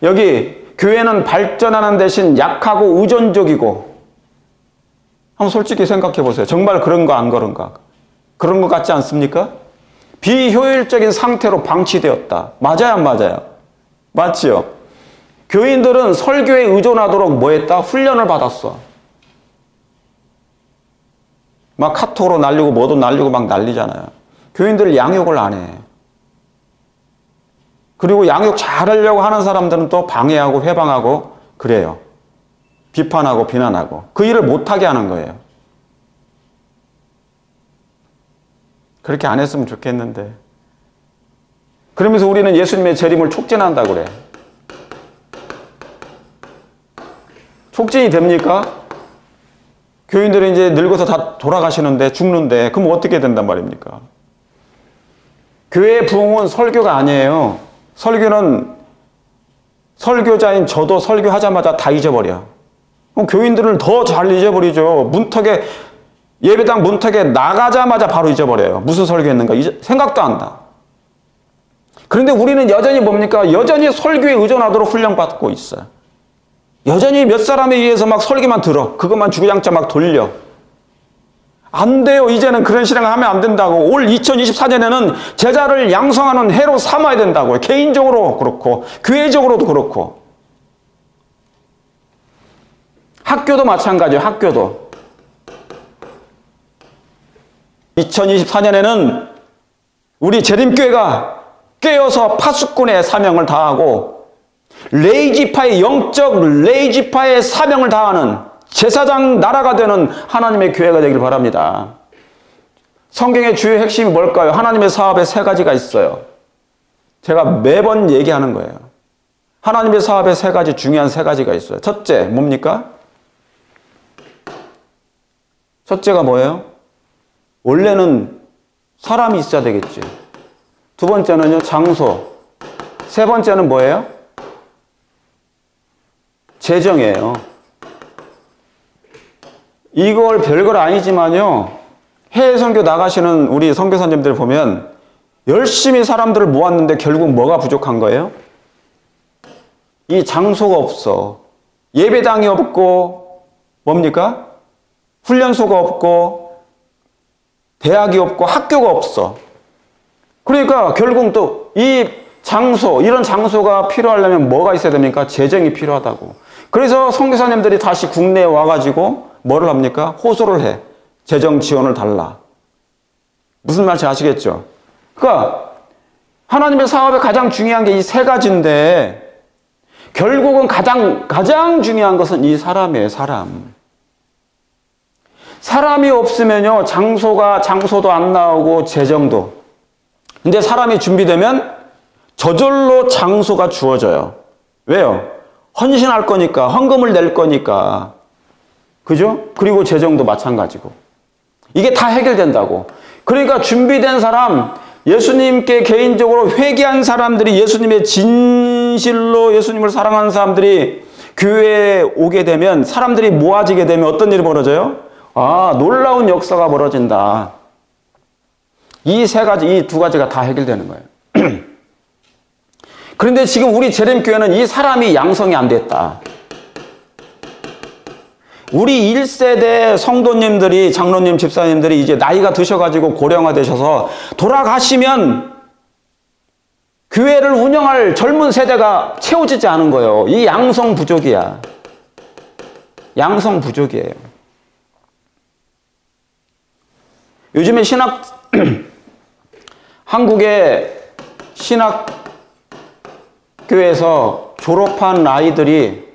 여기 교회는 발전하는 대신 약하고 의존적이고, 한번 솔직히 생각해 보세요. 정말 그런가 안 그런가? 그런 것 같지 않습니까? 비효율적인 상태로 방치되었다. 맞아요, 안 맞아요? 맞지요? 교인들은 설교에 의존하도록 뭐 했다? 훈련을 받았어. 막 카톡으로 날리고 뭐도 날리고 막 난리잖아요. 교인들 양육을 안 해. 그리고 양육 잘하려고 하는 사람들은 또 방해하고 회방하고 그래요. 비판하고 비난하고. 그 일을 못하게 하는 거예요. 그렇게 안 했으면 좋겠는데. 그러면서 우리는 예수님의 재림을 촉진한다고 그래. 촉진이 됩니까? 교인들이 이제 늙어서 다 돌아가시는데, 죽는데, 그럼 어떻게 된단 말입니까? 교회의 부흥은 설교가 아니에요. 설교는 설교자인 저도 설교하자마자 다 잊어버려. 그럼 교인들을 더 잘 잊어버리죠. 문턱에, 예배당 문턱에 나가자마자 바로 잊어버려요. 무슨 설교했는가 생각도 안 나. 그런데 우리는 여전히 뭡니까? 여전히 설교에 의존하도록 훈련받고 있어요. 여전히 몇 사람에 의해서 막 설교만 들어. 그것만 주구장창 막 돌려. 안 돼요. 이제는 그런 신앙을 하면 안 된다고. 올 2024년에는 제자를 양성하는 해로 삼아야 된다고요. 개인적으로 그렇고 교회적으로도 그렇고. 학교도 마찬가지예요. 학교도. 2024년에는 우리 재림교회가 깨어서 파수꾼의 사명을 다하고 레이지파의 영적 레이지파의 사명을 다하는 제사장 나라가 되는 하나님의 교회가 되길 바랍니다. 성경의 주요 핵심이 뭘까요? 하나님의 사업에 세 가지가 있어요. 제가 매번 얘기하는 거예요. 하나님의 사업에 세 가지, 중요한 세 가지가 있어요. 첫째, 뭡니까? 첫째가 뭐예요? 원래는 사람이 있어야 되겠지. 두 번째는요, 장소. 세 번째는 뭐예요? 재정이에요. 이걸 별걸 아니지만요, 해외 선교 나가시는 우리 선교사님들 보면 열심히 사람들을 모았는데 결국 뭐가 부족한 거예요? 이 장소가 없어. 예배당이 없고 뭡니까? 훈련소가 없고 대학이 없고 학교가 없어. 그러니까 결국 또 이 장소, 이런 장소가 필요하려면 뭐가 있어야 됩니까? 재정이 필요하다고. 그래서 선교사님들이 다시 국내에 와가지고 뭐를 합니까? 호소를 해. 재정 지원을 달라. 무슨 말인지 아시겠죠? 그러니까 하나님의 사업에 가장 중요한 게 이 세 가지인데 결국은 가장 중요한 것은 이 사람이에요. 사람이 없으면요, 장소도 안 나오고 재정도. 근데 사람이 준비되면 저절로 장소가 주어져요. 왜요? 헌신할 거니까, 헌금을 낼 거니까. 그죠? 그리고 재정도 마찬가지고. 이게 다 해결된다고. 그러니까 준비된 사람, 예수님께 개인적으로 회개한 사람들이, 예수님의 진실로 예수님을 사랑하는 사람들이 교회에 오게 되면, 사람들이 모아지게 되면 어떤 일이 벌어져요? 아, 놀라운 역사가 벌어진다. 이 두 가지가 다 해결되는 거예요. 그런데 지금 우리 재림교회는 이 사람이 양성이 안 됐다. 우리 1세대 성도님들이, 장로님, 집사님들이 이제 나이가 드셔가지고 고령화 되셔서 돌아가시면 교회를 운영할 젊은 세대가 채워지지 않은 거예요. 이 양성 부족이야. 양성 부족이에요. 요즘에 한국의 신학교에서 졸업한 아이들이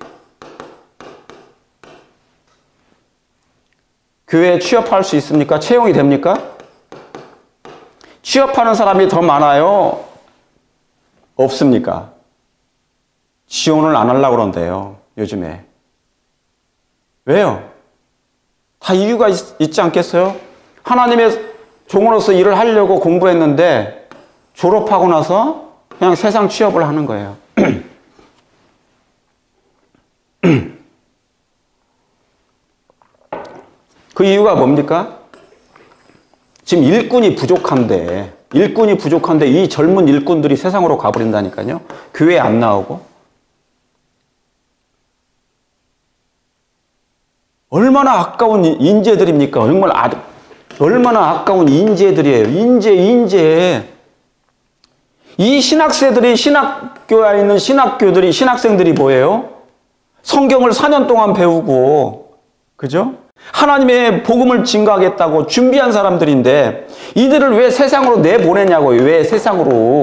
교회에 취업할 수 있습니까? 채용이 됩니까? 취업하는 사람이 더 많아요? 없습니까? 지원을 안 하려고 그런대요, 요즘에. 왜요? 다 이유가 있지 않겠어요? 하나님의 종으로서 일을 하려고 공부했는데 졸업하고 나서 그냥 세상 취업을 하는 거예요. 그 이유가 뭡니까? 지금 일꾼이 부족한데 이 젊은 일꾼들이 세상으로 가버린다니까요. 교회에 안 나오고. 얼마나 아까운 인재들입니까? 얼마나 아까운 인재들이에요. 인재. 이 신학생들이 신학교에 있는 신학생들이 뭐예요? 성경을 4년 동안 배우고, 그죠? 하나님의 복음을 증거하겠다고 준비한 사람들인데 이들을 왜 세상으로 내보내냐고요. 왜 세상으로.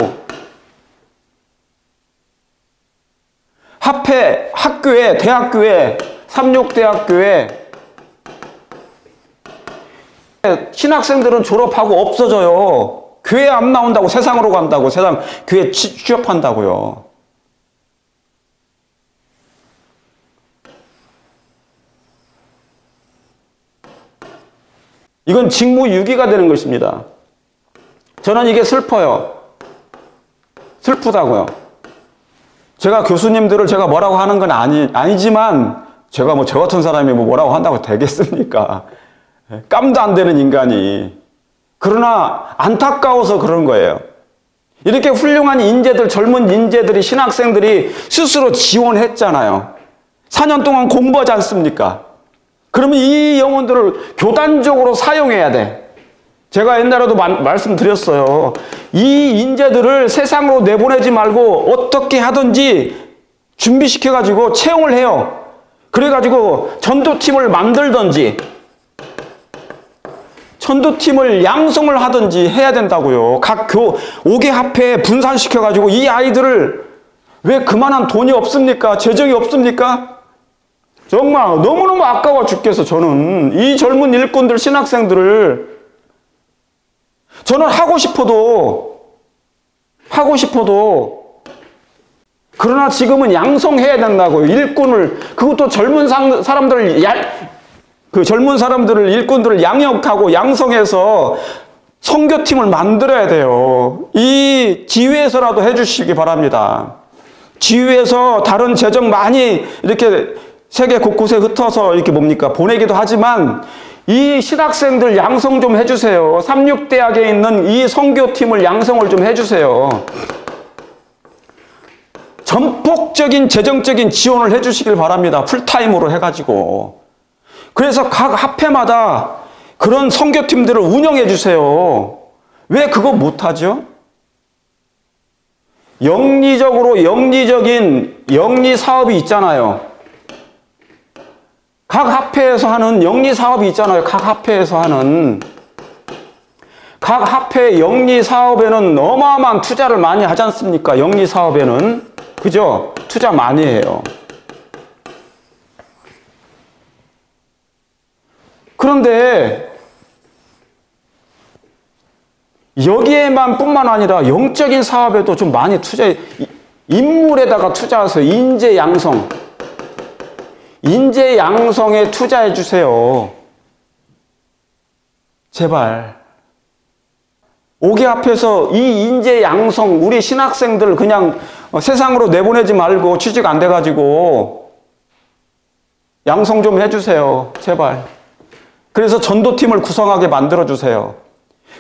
학교에, 대학교에, 삼육대학교에 신학생들은 졸업하고 없어져요. 교회 안 나온다고 세상으로 간다고, 교회 취업한다고요. 이건 직무유기가 되는 것입니다. 저는 이게 슬퍼요. 슬프다고요. 제가 교수님들을 제가 뭐라고 하는 건 아니지만 제가 저 같은 사람이 뭐라고 한다고 되겠습니까? 깜도 안 되는 인간이. 그러나 안타까워서 그런 거예요. 이렇게 훌륭한 인재들, 젊은 인재들이, 신학생들이 스스로 지원했잖아요. 4년 동안 공부하지 않습니까? 그러면 이 영혼들을 교단적으로 사용해야 돼. 제가 옛날에도 말씀드렸어요. 이 인재들을 세상으로 내보내지 말고 어떻게 하든지 준비시켜가지고 채용을 해요. 그래가지고 전도팀을 만들든지 전도팀을 양성을 하든지 해야 된다고요. 각 5개 합회에 분산시켜가지고 이 아이들을, 왜 그만한 돈이 없습니까? 재정이 없습니까? 정말 너무너무 아까워 죽겠어. 저는 이 젊은 일꾼들, 신학생들을 저는 하고 싶어도 그러나 지금은 양성해야 된다고요. 일꾼을, 그것도 젊은 사람들을 일꾼들을 양육하고 양성해서 선교팀을 만들어야 돼요. 이 지휘에서라도 해주시기 바랍니다. 지휘에서 다른 재정 많이 이렇게 세계 곳곳에 흩어서 이렇게 보내기도 하지만 이 신학생들 양성 좀 해주세요. 삼육대학에 있는 이 선교팀을 양성을 좀 해주세요. 전폭적인 재정적인 지원을 해주시길 바랍니다. 풀타임으로 해가지고. 그래서 각 합회마다 그런 선교팀들을 운영해 주세요. 왜 그거 못하죠? 영리적인 영리 사업이 있잖아요. 각 합회에서 하는 영리 사업이 있잖아요. 각 합회 영리 사업에는 어마어마한 투자를 많이 하지 않습니까? 영리 사업에는. 그죠? 투자 많이 해요. 그런데 여기에만 뿐만 아니라 영적인 사업에도 좀 많이 인물에다가 투자해서 인재 양성에 투자해 주세요. 제발. 5개 앞에서 이 인재 양성, 우리 신학생들 그냥 세상으로 내보내지 말고 취직 안 돼가지고 양성 좀 해주세요. 제발. 그래서 전도팀을 구성하게 만들어주세요.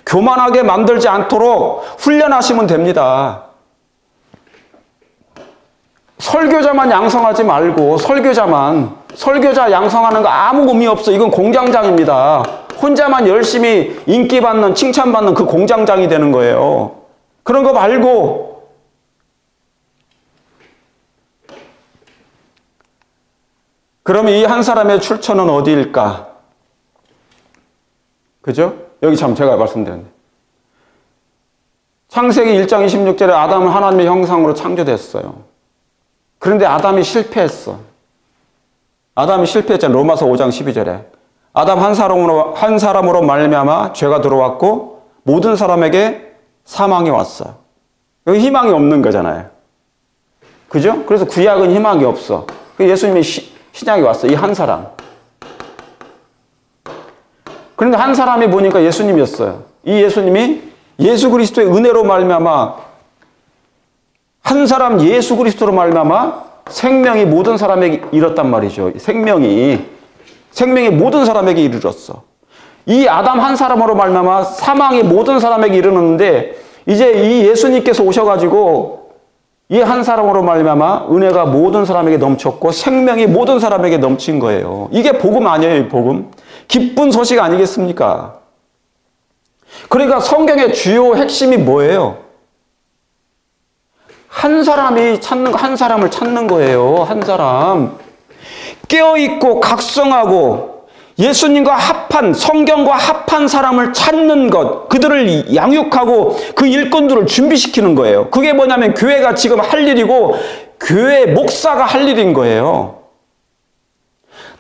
교만하게 만들지 않도록 훈련하시면 됩니다. 설교자만 양성하지 말고 설교자 양성하는 거 아무 의미 없어. 이건 공장장입니다. 혼자만 열심히 인기받는, 칭찬받는 그 공장장이 되는 거예요. 그런 거 말고 그럼 이 한 사람의 출처는 어디일까? 그죠? 여기 참 제가 말씀드렸네. 창세기 1장 26절에 아담은 하나님의 형상으로 창조됐어요. 그런데 아담이 실패했어. 로마서 5장 12절에. 아담 한 사람으로 말미암아 죄가 들어왔고 모든 사람에게 사망이 왔어. 여기 희망이 없는 거잖아요. 그죠? 그래서 구약은 희망이 없어. 예수님이 신약이 왔어. 이 한 사람. 그런데 한 사람이 보니까 예수님이었어요. 이 예수님이 예수 그리스도의 은혜로 말미암아 한 사람 예수 그리스도로 말미암아 생명이 모든 사람에게 이뤘단 말이죠. 생명이 모든 사람에게 이르렀어. 이 아담 한 사람으로 말미암아 사망이 모든 사람에게 이르렀는데 이제 이 예수님께서 오셔가지고 이 한 사람으로 말미암아 은혜가 모든 사람에게 넘쳤고 생명이 모든 사람에게 넘친 거예요. 이게 복음 아니에요, 복음. 기쁜 소식 아니겠습니까? 그러니까 성경의 주요 핵심이 뭐예요? 한 사람이 찾는 거, 한 사람을 찾는 거예요. 한 사람. 깨어있고 각성하고 예수님과 합한, 성경과 합한 사람을 찾는 것, 그들을 양육하고 그 일꾼들을 준비시키는 거예요. 그게 뭐냐면 교회가 지금 할 일이고 교회 목사가 할 일인 거예요.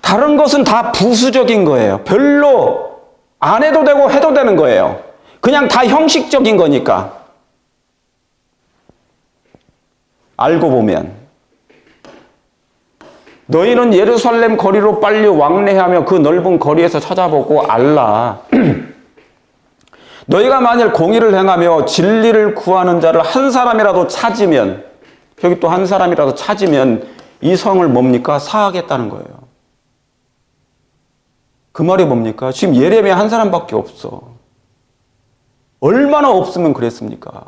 다른 것은 다 부수적인 거예요. 별로 안 해도 되고 해도 되는 거예요. 그냥 다 형식적인 거니까. 알고 보면 너희는 예루살렘 거리로 빨리 왕래하며 그 넓은 거리에서 찾아보고 알라. 너희가 만일 공의를 행하며 진리를 구하는 자를 한 사람이라도 찾으면, 여기 또 한 사람이라도 찾으면 이 성을 뭡니까? 사하겠다는 거예요. 그 말이 뭡니까? 지금 예레미야 한 사람밖에 없어. 얼마나 없으면 그랬습니까?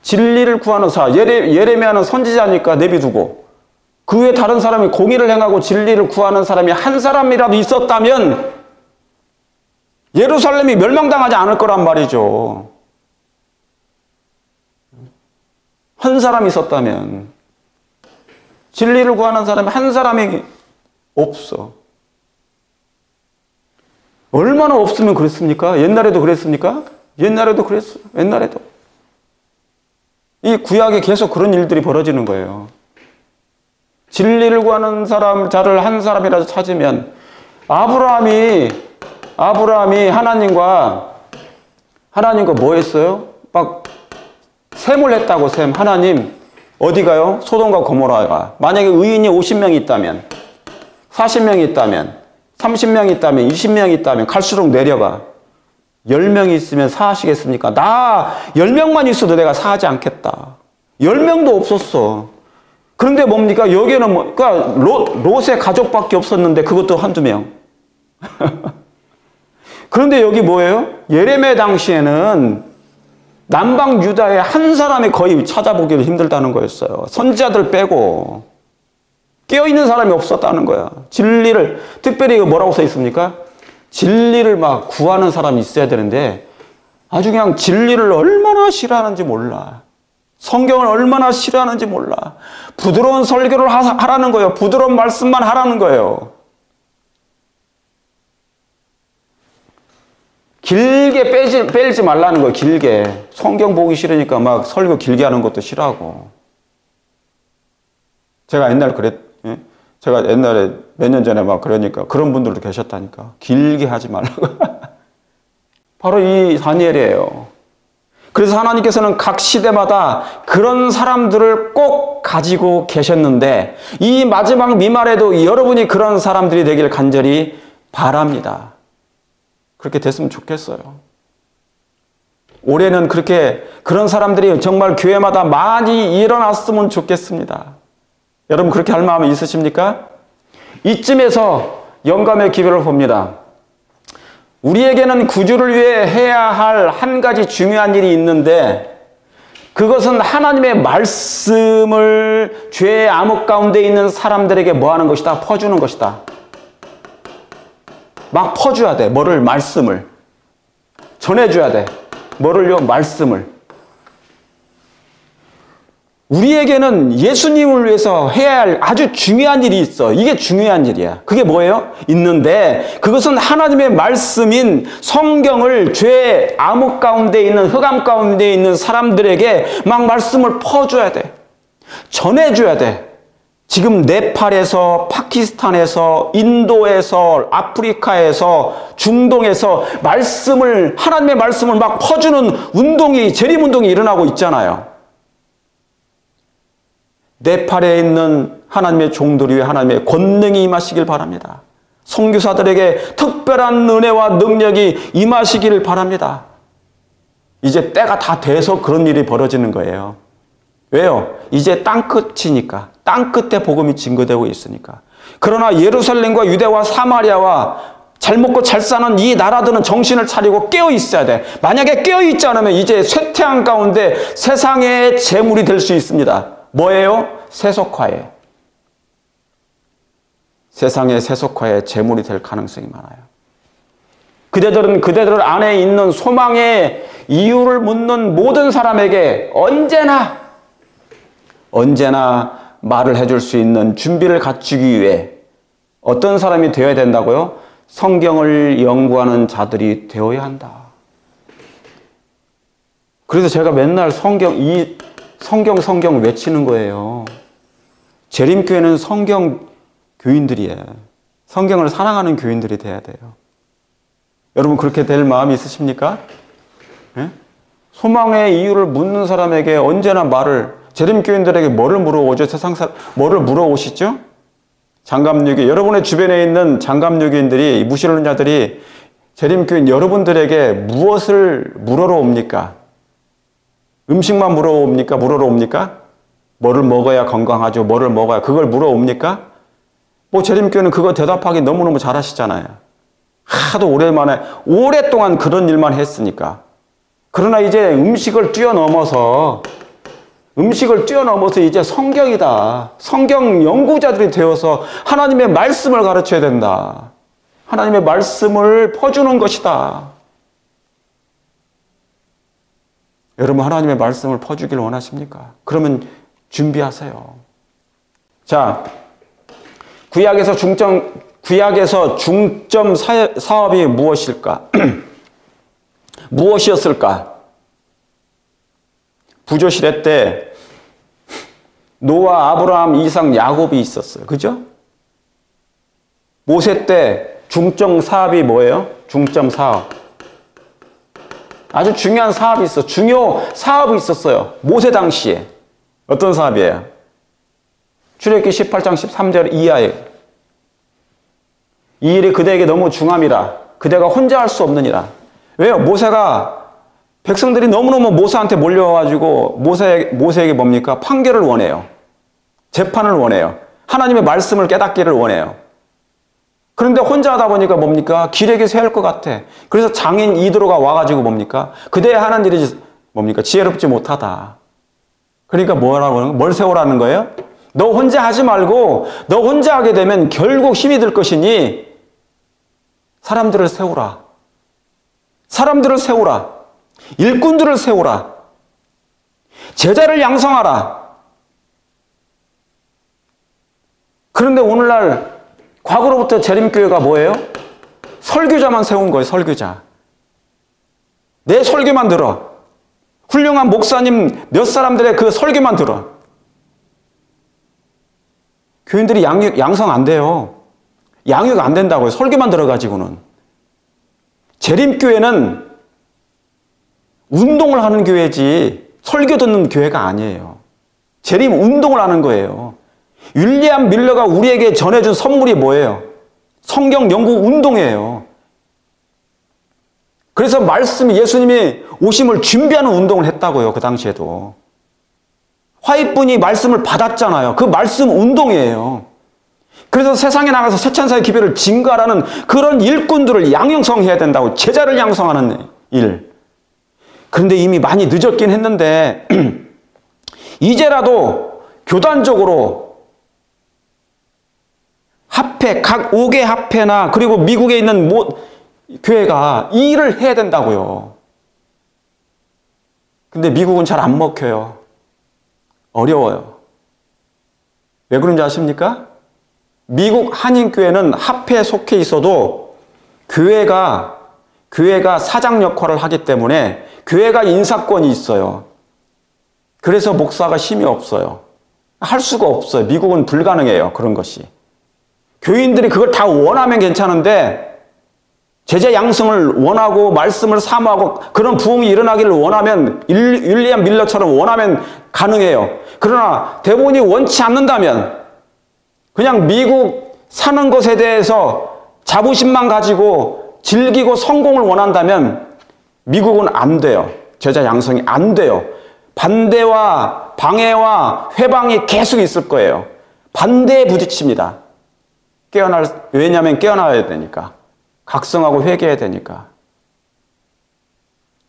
진리를 구하는 사, 예레미야는 선지자니까 내비두고 그 외에 다른 사람이 공의를 행하고 진리를 구하는 사람이 한 사람이라도 있었다면 예루살렘이 멸망당하지 않을 거란 말이죠. 한 사람이 있었다면. 진리를 구하는 사람이 한 사람이 없어. 얼마나 없으면 그랬습니까? 옛날에도 그랬습니까? 옛날에도 그랬어. 옛날에도. 이 구약에 계속 그런 일들이 벌어지는 거예요. 진리를 구하는 자를 한 사람이라도 찾으면 아브라함이 하나님과 뭐 했어요? 막 셈을 했다고 셈. 하나님 어디 가요? 소돔과 고모라가. 만약에 의인이 50명이 있다면 40명이 있다면 30명이 있다면 20명이 있다면 갈수록 내려가. 10명이 있으면 사하시겠습니까? 나 10명만 있어도 내가 사하지 않겠다. 10명도 없었어. 그런데 뭡니까? 여기에는 그러니까 롯의 가족밖에 없었는데 그것도 한두 명. 그런데 여기 뭐예요? 예레미야 당시에는 남방 유다에 한 사람이 거의 찾아보기를 힘들다는 거였어요. 선지자들 빼고 깨어있는 사람이 없었다는 거야. 진리를, 특별히 뭐라고 써 있습니까? 진리를 막 구하는 사람이 있어야 되는데 아주 그냥 진리를 얼마나 싫어하는지 몰라. 성경을 얼마나 싫어하는지 몰라. 부드러운 설교를 하라는 거예요. 부드러운 말씀만 하라는 거예요. 길게 빼지 말라는 거예요. 길게. 성경 보기 싫으니까 막 설교 길게 하는 것도 싫어하고. 제가 옛날에 몇 년 전에 막 그러니까 그런 분들도 계셨다니까. 길게 하지 말라고. 바로 이 다니엘이에요. 그래서 하나님께서는 각 시대마다 그런 사람들을 꼭 가지고 계셨는데 이 마지막 미말에도 여러분이 그런 사람들이 되길 간절히 바랍니다. 그렇게 됐으면 좋겠어요. 올해는 그런 사람들이 정말 교회마다 많이 일어났으면 좋겠습니다. 여러분 그렇게 할 마음이 있으십니까? 이쯤에서 영감의 기별을 봅니다. 우리에게는 구주를 위해 해야 할 한 가지 중요한 일이 있는데 그것은 하나님의 말씀을 죄의 암흑 가운데 있는 사람들에게 뭐 하는 것이다? 퍼주는 것이다. 막 퍼줘야 돼. 뭐를? 말씀을. 전해줘야 돼. 뭐를요? 말씀을. 우리에게는 예수님을 위해서 해야 할 아주 중요한 일이 있어. 이게 중요한 일이야. 그게 뭐예요? 있는데 그것은 하나님의 말씀인 성경을 죄의 암흑 가운데 있는 흑암 가운데 있는 사람들에게 막 말씀을 퍼줘야 돼. 전해줘야 돼. 지금 네팔에서, 파키스탄에서, 인도에서, 아프리카에서, 중동에서 하나님의 말씀을 막 퍼주는 운동이, 재림운동이 일어나고 있잖아요. 네팔에 있는 하나님의 종들 위에 하나님의 권능이 임하시길 바랍니다. 선교사들에게 특별한 은혜와 능력이 임하시기를 바랍니다. 이제 때가 다 돼서 그런 일이 벌어지는 거예요. 왜요? 이제 땅끝이니까. 땅끝에 복음이 증거되고 있으니까. 그러나 예루살렘과 유대와 사마리아와 잘 먹고 잘 사는 이 나라들은 정신을 차리고 깨어 있어야 돼. 만약에 깨어 있지 않으면 이제 쇠퇴한 가운데 세상의 재물이 될 수 있습니다. 뭐예요? 세속화예요. 세상의 세속화에 재물이 될 가능성이 많아요. 그대들은 그대들 안에 있는 소망의 이유를 묻는 모든 사람에게 언제나 말을 해줄 수 있는 준비를 갖추기 위해 어떤 사람이 되어야 된다고요? 성경을 연구하는 자들이 되어야 한다. 그래서 제가 맨날 성경 외치는 거예요. 재림교회는 성경 교인들이에요. 성경을 사랑하는 교인들이 돼야 돼요. 여러분 그렇게 될 마음이 있으십니까? 네? 소망의 이유를 묻는 사람에게 언제나 재림교인들에게 뭐를 물어오죠? 뭐를 물어오시죠? 장갑유기, 여러분의 주변에 있는 장갑유기인들이, 무신론자들이 재림교인 여러분들에게 무엇을 물어러 옵니까? 음식만 물어옵니까? 뭐를 먹어야 건강하죠? 뭐를 먹어야, 그걸 물어옵니까? 재림교회는 그거 대답하기 너무너무 잘하시잖아요. 하도 오랫동안 그런 일만 했으니까. 그러나 이제 음식을 뛰어넘어서 이제 성경이다. 성경 연구자들이 되어서 하나님의 말씀을 가르쳐야 된다. 하나님의 말씀을 퍼주는 것이다. 여러분 하나님의 말씀을 퍼주길 원하십니까? 그러면 준비하세요. 자, 구약에서 중점 사업이 무엇일까? 무엇이었을까? 부조시대 때 노아, 아브라함, 이삭, 야곱이 있었어요. 그죠? 모세 때 중점 사업이 뭐예요? 중점 사업. 아주 중요한 사업이 있어. 중요 사업이 있었어요. 모세 당시에. 어떤 사업이에요? 출애굽기 18장 13절 이하에 이 일이 그대에게 너무 중함이라 그대가 혼자 할 수 없느니라. 왜요? 백성들이 너무너무 모세한테 몰려와가지고 모세에게 뭡니까? 판결을 원해요. 재판을 원해요. 하나님의 말씀을 깨닫기를 원해요. 그런데 혼자 하다 보니까 뭡니까? 기레기 세울 것 같아. 그래서 장인 이드로가 와가지고 뭡니까? 그대의 하는 일이 뭡니까? 지혜롭지 못하다. 그러니까 뭘 세우라는 거예요? 너 혼자 하지 말고 너 혼자 하게 되면 결국 힘이 들 것이니 사람들을 세우라. 일꾼들을 세우라. 제자를 양성하라. 그런데 오늘날 과거로부터 재림교회가 뭐예요? 설교자만 세운 거예요. 설교자. 내 설교만 들어. 훌륭한 목사님 몇 사람들의 그 설교만 들어. 교인들이 양성 안 돼요. 양육 안 된다고요. 설교만 들어가지고는. 재림교회는 운동을 하는 교회지 설교 듣는 교회가 아니에요. 재림 운동을 하는 거예요. 윌리엄 밀러가 우리에게 전해준 선물이 뭐예요? 성경 연구 운동이에요. 그래서 예수님이 오심을 준비하는 운동을 했다고요. 그 당시에도. 화이트분이 말씀을 받았잖아요. 그 말씀 운동이에요. 그래서 세상에 나가서 세찬사의 기별을 증가하라는 그런 일꾼들을 양성해야 된다고. 제자를 양성하는 일. 그런데 이미 많이 늦었긴 했는데 이제라도 교단적으로 합회, 각 5개 합회나 그리고 미국에 있는 교회가 이 일을 해야 된다고요. 근데 미국은 잘 안 먹혀요. 어려워요. 왜 그런지 아십니까? 미국 한인교회는 합회에 속해 있어도 교회가 사장 역할을 하기 때문에 교회가 인사권이 있어요. 그래서 목사가 힘이 없어요. 할 수가 없어요. 미국은 불가능해요. 그런 것이. 교인들이 그걸 다 원하면 괜찮은데 제자 양성을 원하고 말씀을 사모하고 그런 부흥이 일어나기를 원하면 윌리엄 밀러처럼 원하면 가능해요. 그러나 대부분이 원치 않는다면 그냥 미국 사는 것에 대해서 자부심만 가지고 즐기고 성공을 원한다면 미국은 안 돼요. 제자 양성이 안 돼요. 반대와 방해와 회방이 계속 있을 거예요. 반대에 부딪힙니다. 왜냐하면 깨어나야 되니까. 각성하고 회개해야 되니까.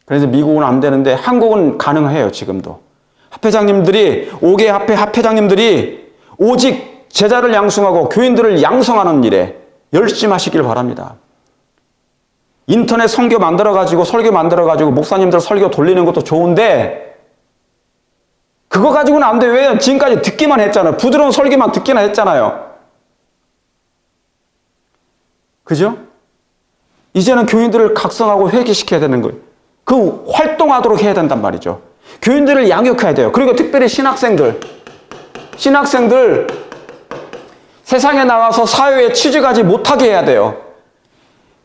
그래서 미국은 안 되는데 한국은 가능해요, 지금도. 합회장님들이, 5개 합회장님들이 오직 제자를 양성하고 교인들을 양성하는 일에 열심히 하시길 바랍니다. 인터넷 선교 만들어가지고, 설교 만들어가지고, 목사님들 설교 돌리는 것도 좋은데, 그거 가지고는 안 돼요. 왜? 지금까지 듣기만 했잖아요. 부드러운 설교만 듣기나 했잖아요. 그죠? 이제는 교인들을 각성하고 회개시켜야 되는 거예요. 그 활동하도록 해야 된단 말이죠. 교인들을 양육해야 돼요. 그리고 특별히 신학생들 세상에 나와서 사회에 취직하지 못하게 해야 돼요.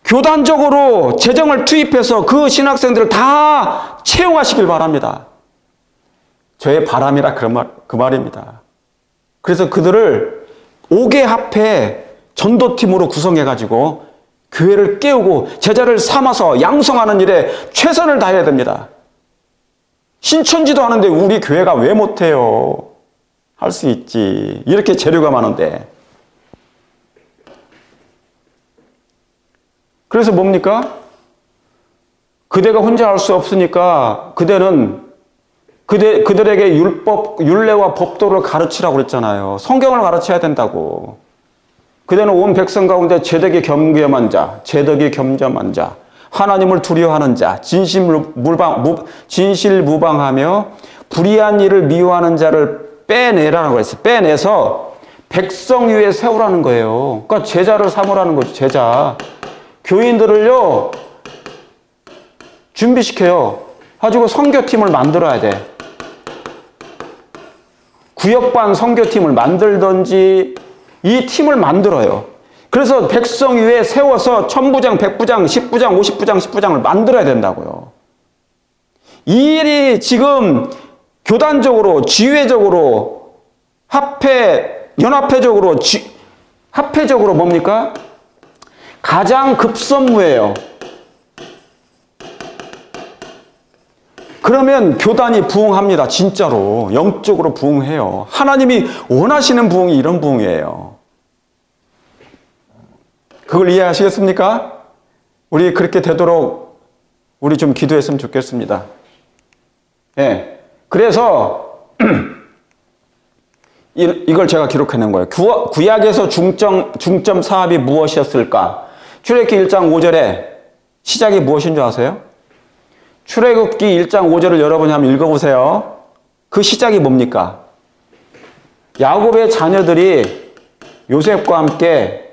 교단적으로 재정을 투입해서 그 신학생들을 다 채용하시길 바랍니다. 저의 바람이라 그 말입니다. 그래서 그들을 5개 합회 전도팀으로 구성해가지고 교회를 깨우고 제자를 삼아서 양성하는 일에 최선을 다해야 됩니다. 신천지도 하는데 우리 교회가 왜 못해요? 할 수 있지. 이렇게 재료가 많은데. 그래서 뭡니까? 그대가 혼자 할 수 없으니까 그들에게 율례와 법도를 가르치라고 그랬잖아요. 성경을 가르쳐야 된다고. 그대는 온 백성 가운데 제덕이 겸손한 자, 하나님을 두려워하는 자, 진실무방하며 불의한 일을 미워하는 자를 빼내라고 했어요. 빼내서 백성 위에 세우라는 거예요. 그러니까 제자를 삼으라는 거죠. 제자. 교인들을요, 준비시켜요. 가지고 선교팀을 만들어야 돼. 구역반 선교팀을 만들든지 이 팀을 만들어요. 그래서 백성 위에 세워서 1000부장, 100부장, 10부장, 50부장, 10부장을 만들어야 된다고요. 이 일이 지금 교단적으로, 지회적으로, 연합회적으로, 합회적으로 뭡니까? 가장 급선무예요. 그러면 교단이 부흥합니다. 진짜로. 영적으로 부흥해요. 하나님이 원하시는 부흥이 이런 부흥이에요. 그걸 이해하시겠습니까? 우리 그렇게 되도록 우리 좀 기도했으면 좋겠습니다. 예. 그래서 이걸 제가 기록해낸 거예요. 구약에서 중점 사업이 무엇이었을까? 출애굽기 1장 5절에 시작이 무엇인 줄 아세요? 출애굽기 1장 5절을 여러분이 한번 읽어보세요. 그 시작이 뭡니까? 야곱의 자녀들이 요셉과 함께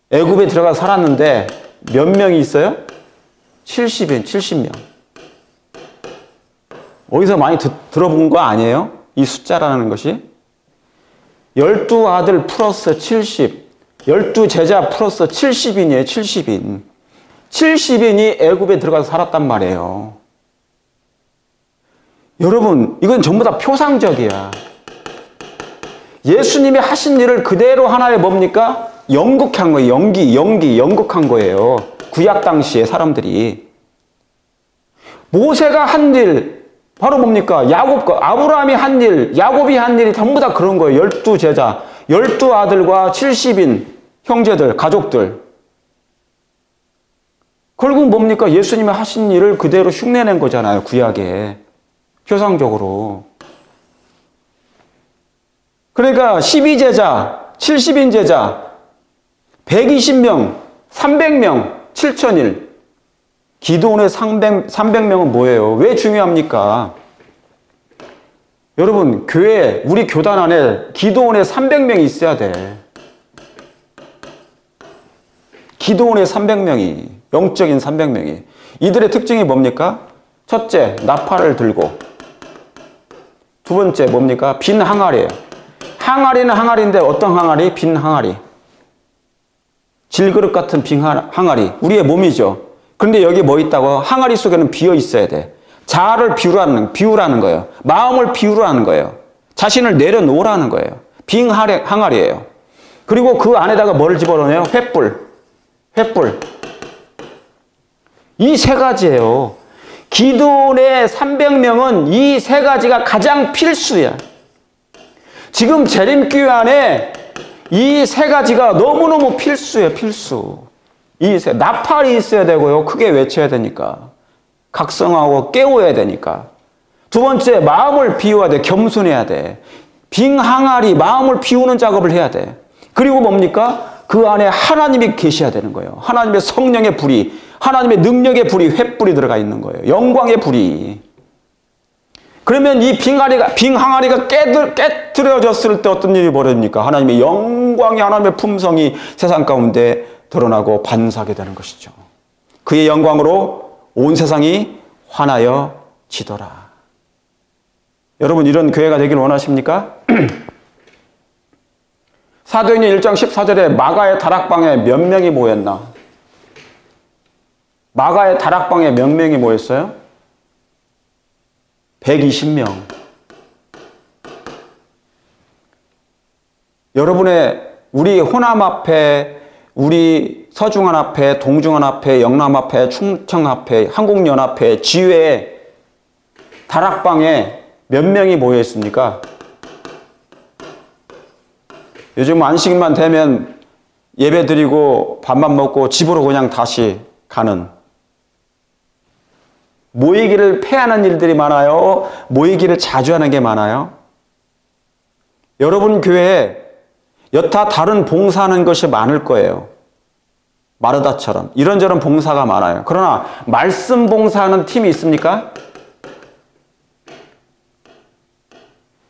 애굽에 들어가 살았는데 몇 명이 있어요? 70명. 어디서 많이 들어본 거 아니에요? 이 숫자라는 것이. 12아들 플러스 70. 12제자 플러스 70인이에요. 70인. 70인이 애굽에 들어가서 살았단 말이에요. 여러분, 이건 전부 다 표상적이야. 예수님이 하신 일을 그대로 하나의 뭡니까? 연극한 거예요. 연극한 거예요. 구약 당시에 사람들이. 모세가 한 일, 바로 뭡니까? 아브라함이 한 일, 야곱이 한 일이 전부 다 그런 거예요. 12제자, 12아들과 70인 형제들, 가족들. 결국 뭡니까? 예수님이 하신 일을 그대로 흉내낸 거잖아요. 구약에. 표상적으로. 그러니까 12제자, 70인 제자, 120명, 300명, 7,000일. 기도원의 300명은 뭐예요? 왜 중요합니까? 여러분, 우리 교단 안에 기도원에 300명이 있어야 돼. 기도원에 300명이, 영적인 300명이. 이들의 특징이 뭡니까? 첫째, 나팔을 들고. 두 번째, 뭡니까? 빈 항아리예요. 항아리는 항아리인데 어떤 항아리? 빈 항아리. 질그릇 같은 빈 항아리. 우리의 몸이죠. 그런데 여기 뭐 있다고? 항아리 속에는 비어 있어야 돼. 자아를 비우라는 거예요. 마음을 비우라는 거예요. 자신을 내려놓으라는 거예요. 빈 항아리예요. 그리고 그 안에다가 뭐를 집어넣어요? 횃불. 이 세 가지예요. 기도원의 300명은 이 세 가지가 가장 필수야. 지금 재림교회 안에 이 세 가지가 너무너무 필수예요. 필수. 나팔이 있어야 되고요. 크게 외쳐야 되니까. 각성하고 깨워야 되니까. 두 번째, 마음을 비워야 돼. 겸손해야 돼. 빙항아리, 마음을 비우는 작업을 해야 돼. 그리고 뭡니까? 그 안에 하나님이 계셔야 되는 거예요. 하나님의 성령의 불이, 하나님의 능력의 불이, 횃불이 들어가 있는 거예요. 영광의 불이. 그러면 이 빙항아리가 깨트려졌을 때 어떤 일이 벌어집니까? 하나님의 영광이, 하나님의 품성이 세상 가운데 드러나고 반사하게 되는 것이죠. 그의 영광으로 온 세상이 환하여 지더라. 여러분, 이런 교회가 되길 원하십니까? 사도행전 1장 14절에 마가의 다락방에 몇 명이 모였나? 마가의 다락방에 몇 명이 모였어요? 120명. 우리 호남 앞에, 우리 서중환 앞에, 동중환 앞에, 영남 앞에, 충청 앞에, 한국연합회, 지회, 다락방에 몇 명이 모여 있습니까? 요즘 안식일만 되면 예배 드리고 밥만 먹고 집으로 그냥 다시 가는, 모이기를 패하는 일들이 많아요? 모이기를 자주 하는 게 많아요? 여러분 교회에 여타 다른 봉사하는 것이 많을 거예요. 마르다처럼 이런저런 봉사가 많아요. 그러나 말씀 봉사하는 팀이 있습니까?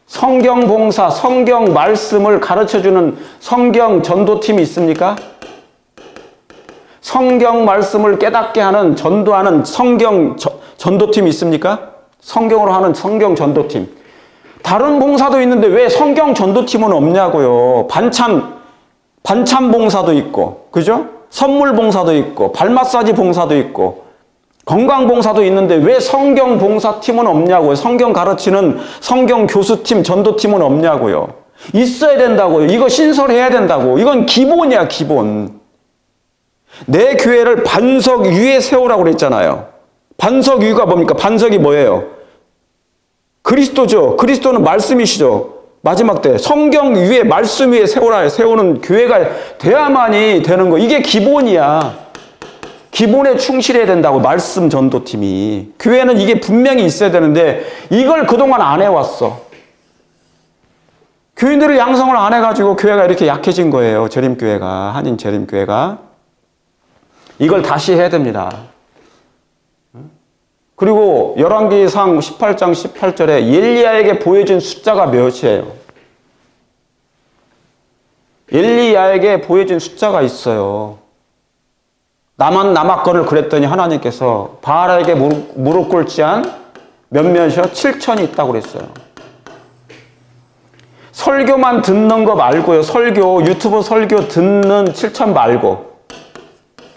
성경 봉사, 성경 말씀을 가르쳐주는 성경 전도팀이 있습니까? 성경 말씀을 깨닫게 하는, 전도하는 성경 전도팀이 있습니까? 성경으로 하는 성경 전도팀. 다른 봉사도 있는데 왜 성경 전도팀은 없냐고요. 반찬 봉사도 있고, 그죠? 선물 봉사도 있고, 발 마사지 봉사도 있고, 건강 봉사도 있는데 왜 성경 봉사팀은 없냐고요. 성경 가르치는 성경 교수팀, 전도팀은 없냐고요. 있어야 된다고요. 이거 신설해야 된다고. 이건 기본이야, 기본. 내 교회를 반석 위에 세우라고 그랬잖아요. 반석 위가 뭡니까? 반석이 뭐예요? 그리스도죠. 그리스도는 말씀이시죠. 마지막 때 성경 위에, 말씀 위에 세우는 교회가 돼야만이 되는 거. 이게 기본이야. 기본에 충실해야 된다고. 말씀 전도팀이. 교회는 이게 분명히 있어야 되는데 이걸 그동안 안 해왔어. 교인들을 양성을 안 해가지고 교회가 이렇게 약해진 거예요. 재림교회가, 한인 재림교회가. 이걸 다시 해야 됩니다. 그리고 열왕기상 18장 18절에 엘리야에게 보여진 숫자가 몇이에요? 엘리야에게 보여진 숫자가 있어요. 남았거를 그랬더니 하나님께서 바알에게 무릎 꿇지 않 몇몇이요? 7천이 있다고 그랬어요. 설교만 듣는 거 말고요. 유튜브 설교 듣는 7천 말고.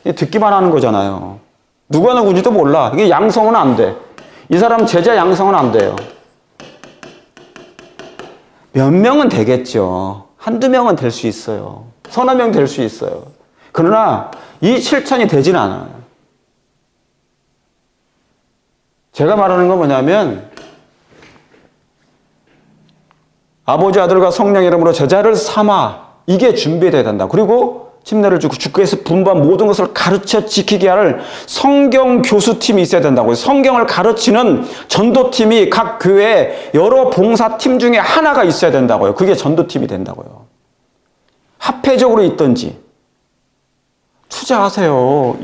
듣기만 하는 거잖아요. 누가 누군지도 몰라. 이게 양성은 안 돼. 이 사람 제자 양성은 안 돼요. 몇 명은 되겠죠. 한두 명은 될 수 있어요. 서너 명 될 수 있어요. 그러나 이 7천이 되진 않아요. 제가 말하는 건 뭐냐면 아버지, 아들과 성령 이름으로 제자를 삼아, 이게 준비되어야 된다. 그리고 침례를 주고 주께서 분부한 모든 것을 가르쳐 지키게 할 성경 교수팀이 있어야 된다고요. 성경을 가르치는 전도팀이 각 교회에 여러 봉사팀 중에 하나가 있어야 된다고요. 그게 전도팀이 된다고요. 합회적으로 있든지. 투자하세요.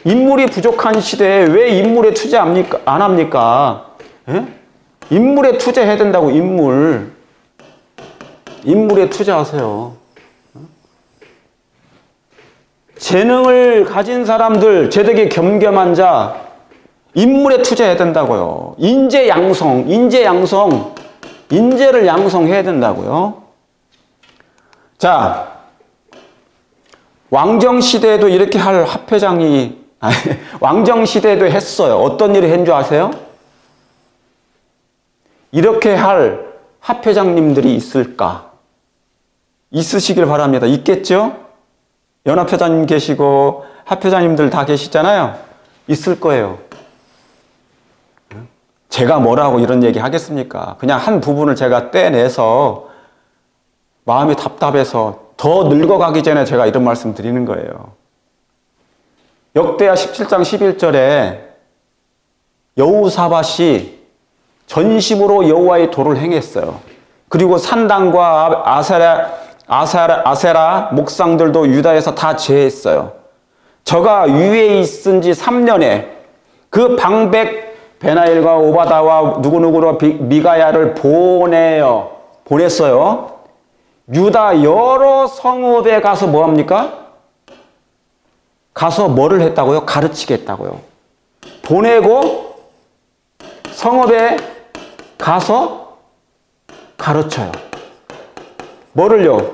인물이 부족한 시대에 왜 인물에 투자 안 합니까? 예? 인물에 투자해야 된다고. 인물에 투자하세요. 재능을 가진 사람들, 제되게 겸겸한 자, 인물에 투자해야 된다고요. 인재를 양성해야 된다고요. 자, 왕정시대에도 이렇게 할 왕정시대에도 했어요. 어떤 일을 한 줄 아세요? 이렇게 할 합회장님들이 있을까? 있으시길 바랍니다. 있겠죠? 연합회장님 계시고 합회장님들 다 계시잖아요. 있을 거예요. 제가 뭐라고 이런 얘기 하겠습니까? 그냥 한 부분을 제가 떼내서 마음이 답답해서 더 늙어가기 전에 제가 이런 말씀 드리는 거예요. 역대하 17장 11절에 여호사밧이 전심으로 여호와의 도를 행했어요. 그리고 산당과 아세라 목상들도 유다에서 다 제했어요. 저가 유에 있은 지 3년에 그 방백 베나일과 오바다와 누구누구로 미가야를 보냈어요. 유다 여러 성읍에 가서 뭐합니까? 가서 뭐를 했다고요? 가르치겠다고요. 보내고 성읍에 가서 가르쳐요. 뭐를요?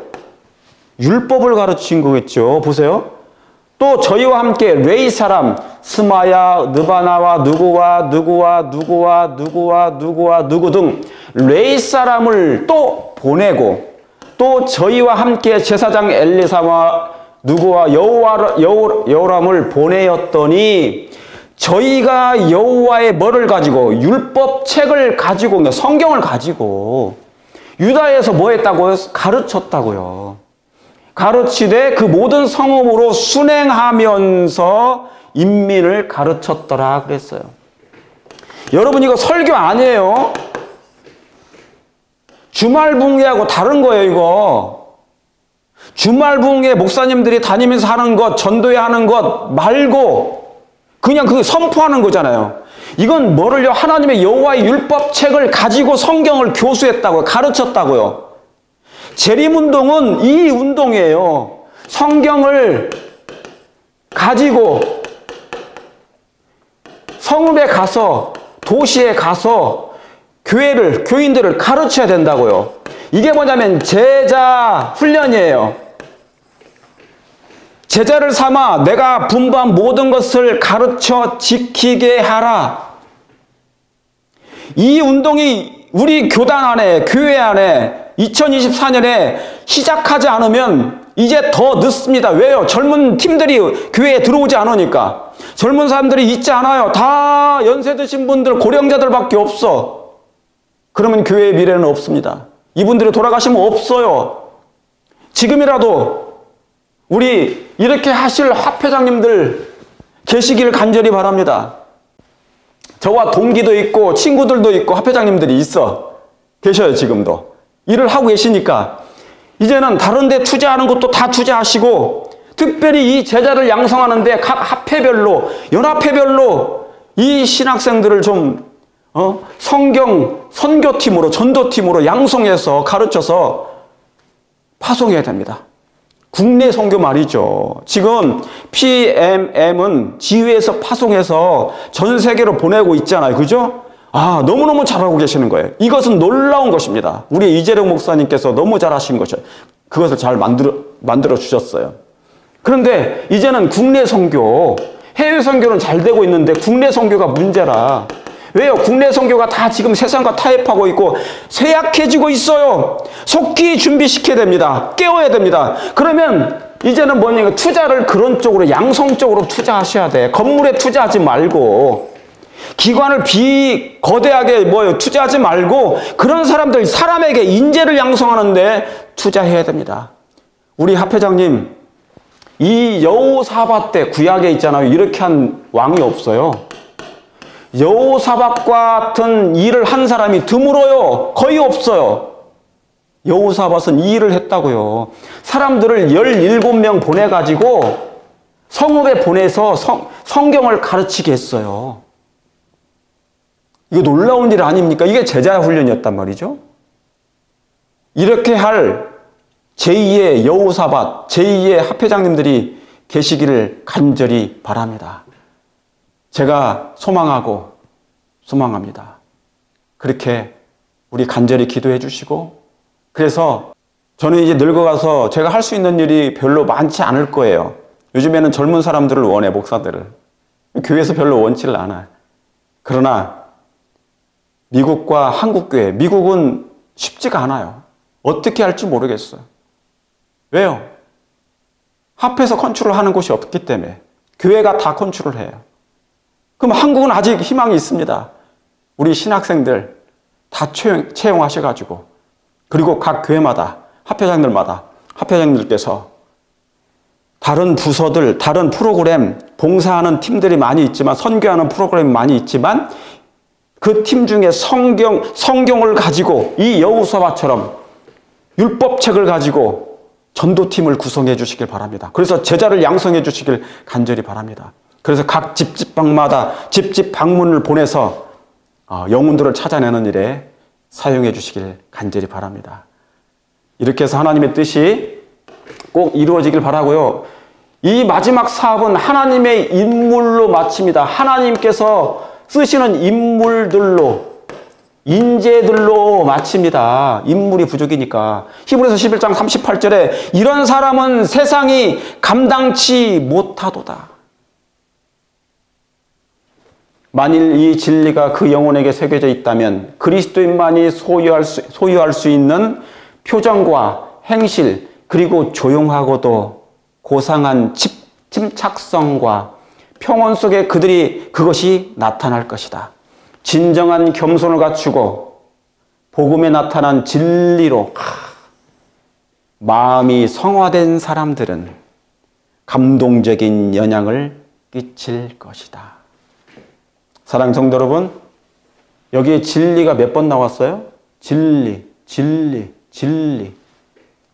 율법을 가르친 거겠죠. 보세요. 또 저희와 함께 레이 사람 스마야, 느바나와 누구와 누구 등 레이 사람을 또 보내고 또 저희와 함께 제사장 엘리사와 누구와 여호람을 보내었더니 저희가 여호와의 뭐를 가지고 율법책을 가지고 성경을 가지고 유다에서 뭐 했다고요? 가르쳤다고요. 가르치되 그 모든 성읍으로 순행하면서 인민을 가르쳤더라 그랬어요. 여러분 이거 설교 아니에요. 주말붕괴하고 다른 거예요 이거. 주말붕괴 목사님들이 다니면서 하는 것, 전도회 하는 것 말고 그냥 그게 선포하는 거잖아요. 이건 뭐를요? 하나님의 여호와의 율법책을 가지고 성경을 교수했다고요. 가르쳤다고요. 재림운동은 이 운동이에요. 성경을 가지고 성읍에 가서 도시에 가서 교인들을 가르쳐야 된다고요. 이게 뭐냐면 제자 훈련이에요. 제자를 삼아 내가 분부한 모든 것을 가르쳐 지키게 하라. 이 운동이 우리 교단 안에, 교회 안에 2024년에 시작하지 않으면 이제 더 늦습니다. 왜요? 젊은 팀들이 교회에 들어오지 않으니까. 젊은 사람들이 있지 않아요. 다 연세 드신 분들, 고령자들밖에 없어. 그러면 교회의 미래는 없습니다. 이분들이 돌아가시면 없어요. 지금이라도 우리 이렇게 하실 합회장님들 계시기를 간절히 바랍니다. 저와 동기도 있고 친구들도 있고 합회장님들이 계셔요. 지금도. 일을 하고 계시니까 이제는 다른 데 투자하는 것도 다 투자하시고 특별히 이 제자를 양성하는데 각 합회별로, 연합회별로 이 신학생들을 좀 성경 선교팀으로, 전도팀으로 양성해서 가르쳐서 파송해야 됩니다. 국내 선교 말이죠. 지금 PMM은 지휘에서 파송해서 전 세계로 보내고 있잖아요. 그죠? 너무너무 잘하고 계시는 거예요. 이것은 놀라운 것입니다. 우리 이재령 목사님께서 너무 잘하신 것이에요. 그것을 잘 만들어 주셨어요. 그런데 이제는 국내 선교, 해외 선교는 잘 되고 있는데 국내 선교가 문제라. 왜요? 국내 선교가 다 지금 세상과 타협하고 있고 쇠약해지고 있어요. 속히 준비시켜야 됩니다. 깨워야 됩니다. 그러면 이제는 뭐냐면 투자를 그런 쪽으로, 양성 쪽으로 투자하셔야 돼. 건물에 투자하지 말고 기관을 거대하게 투자하지 말고 그런 사람에게 인재를 양성하는데 투자해야 됩니다. 우리 합회장님, 이 여호사밧 때 구약에 있잖아요. 이렇게 한 왕이 없어요. 여호사밧과 같은 일을 한 사람이 드물어요. 거의 없어요. 여호사밧은 이 일을 했다고요. 사람들을 17명 보내가지고 성읍에 보내서 성경을 가르치게 했어요. 이거 놀라운 일 아닙니까? 이게 제자 훈련이었단 말이죠. 이렇게 할 제2의 여호사밧, 제2의 합회장님들이 계시기를 간절히 바랍니다. 제가 소망합니다. 그렇게 우리 간절히 기도해 주시고, 그래서 저는 이제 늙어가서 제가 할 수 있는 일이 별로 많지 않을 거예요. 요즘에는 젊은 사람들을 원해, 목사들을. 교회에서 별로 원치를 않아요. 그러나 미국과 한국교회, 미국은 쉽지가 않아요. 어떻게 할지 모르겠어요. 왜요? 합해서 컨트롤하는 곳이 없기 때문에. 교회가 다 컨트롤해요. 그럼 한국은 아직 희망이 있습니다. 우리 신학생들 다 채용하셔가지고, 그리고 각 교회마다 합회장님들께서 다른 부서들, 다른 프로그램, 봉사하는 팀들이 많이 있지만, 선교하는 프로그램이 많이 있지만, 그 팀 중에 성경을 가지고 이 여호수아처럼 율법책을 가지고 전도팀을 구성해 주시길 바랍니다. 그래서 제자를 양성해 주시길 간절히 바랍니다. 그래서 각 집집방마다 집집 방문을 보내서 영혼들을 찾아내는 일에 사용해 주시길 간절히 바랍니다. 이렇게 해서 하나님의 뜻이 꼭 이루어지길 바라고요. 이 마지막 사업은 하나님의 인물로 마칩니다. 하나님께서 쓰시는 인물들로, 인재들로 마칩니다. 인물이 부족이니까. 히브리서 11장 38절에 이런 사람은 세상이 감당치 못하도다. 만일 이 진리가 그 영혼에게 새겨져 있다면 그리스도인만이 소유할 수 있는 표정과 행실, 그리고 조용하고도 고상한 침착성과 평온 속에 그것이 나타날 것이다. 진정한 겸손을 갖추고 복음에 나타난 진리로 마음이 성화된 사람들은 감동적인 영향을 끼칠 것이다. 사랑하는 성도 여러분, 여기에 진리가 몇 번 나왔어요?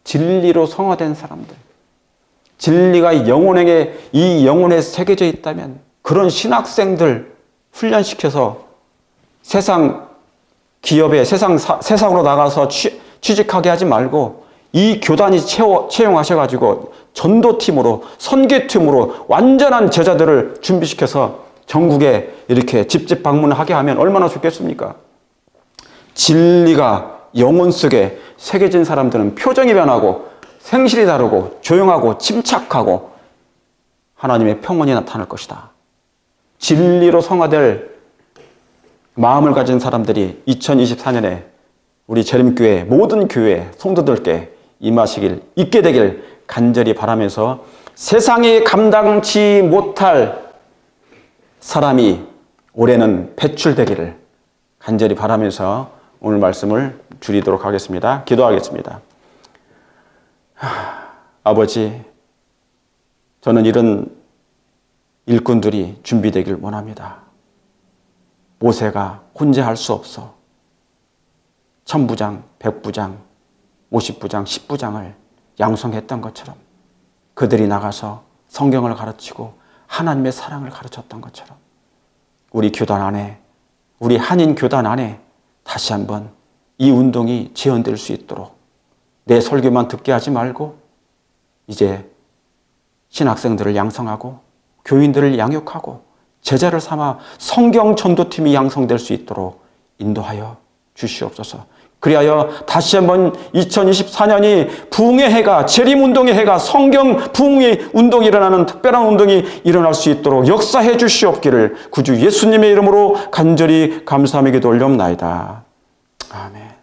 진리로 성화된 사람들. 진리가 이 영혼에 새겨져 있다면 그런 신학생들 훈련시켜서 세상 기업에 세상으로 나가서 취직하게 하지 말고 이 교단이 채용하셔가지고 전도팀으로, 선교팀으로 완전한 제자들을 준비시켜서 전국에 이렇게 집집 방문하게 하면 얼마나 좋겠습니까? 진리가 영혼 속에 새겨진 사람들은 표정이 변하고 생실이 다르고 조용하고 침착하고 하나님의 평온이 나타날 것이다. 진리로 성화될 마음을 가진 사람들이 2024년에 우리 재림교회 모든 교회 성도들께 있게 되길 간절히 바라면서 세상이 감당치 못할 사람이 올해는 배출되기를 간절히 바라면서 오늘 말씀을 줄이도록 하겠습니다. 기도하겠습니다. 아버지, 저는 이런 일꾼들이 준비되길 원합니다. 모세가 혼자 할 수 없어 1000부장, 100부장, 50부장, 10부장을 양성했던 것처럼 그들이 나가서 성경을 가르치고 하나님의 사랑을 가르쳤던 것처럼 우리 교단 안에, 우리 한인 교단 안에 다시 한번 이 운동이 재현될 수 있도록 내 설교만 듣게 하지 말고 이제 신학생들을 양성하고 교인들을 양육하고 제자를 삼아 성경 전도팀이 양성될 수 있도록 인도하여 주시옵소서. 그리하여 다시 한번 2024년이 부흥의 해가, 재림운동의 해가, 성경 부흥의 운동이 일어나는 특별한 운동이 일어날 수 있도록 역사해 주시옵기를 구주 예수님의 이름으로 간절히 감사하며 기도 올려옵나이다. 아멘.